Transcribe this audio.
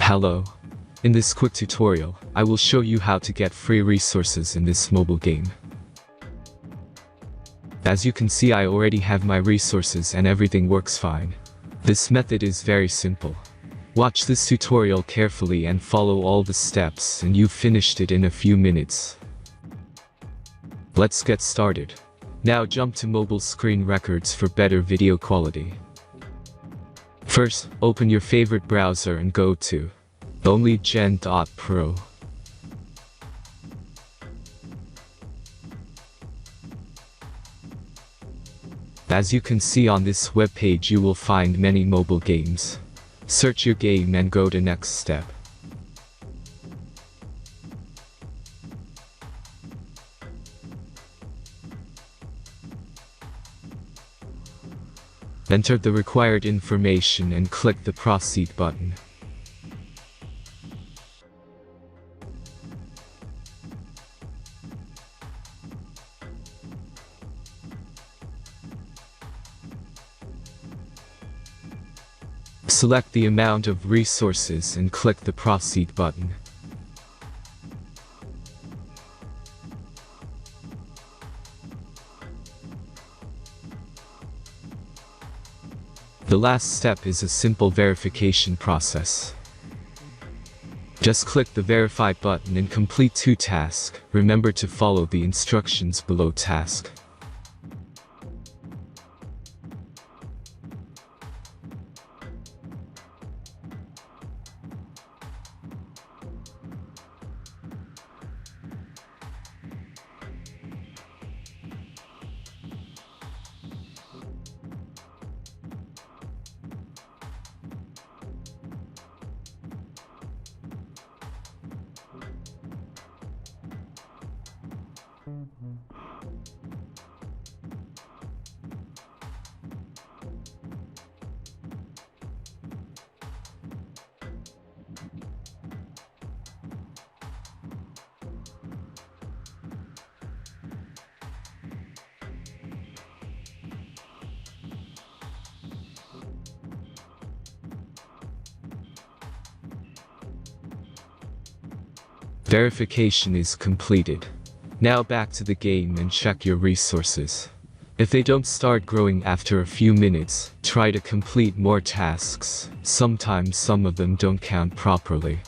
Hello. In this quick tutorial, I will show you how to get free resources in this mobile game. As you can see, I already have my resources and everything works fine. This method is very simple. Watch this tutorial carefully and follow all the steps and you've finished it in a few minutes. Let's get started. Now jump to mobile screen records for better video quality. First, open your favorite browser and go to onlygen.pro. As you can see on this web page, you will find many mobile games. Search your game and go to next step. Enter the required information and click the Proceed button. Select the amount of resources and click the Proceed button. The last step is a simple verification process. Just click the Verify button and complete 2 tasks. Remember to follow the instructions below task. Verification is completed. Now back to the game and check your resources. If they don't start growing after a few minutes, try to complete more tasks. Sometimes some of them don't count properly.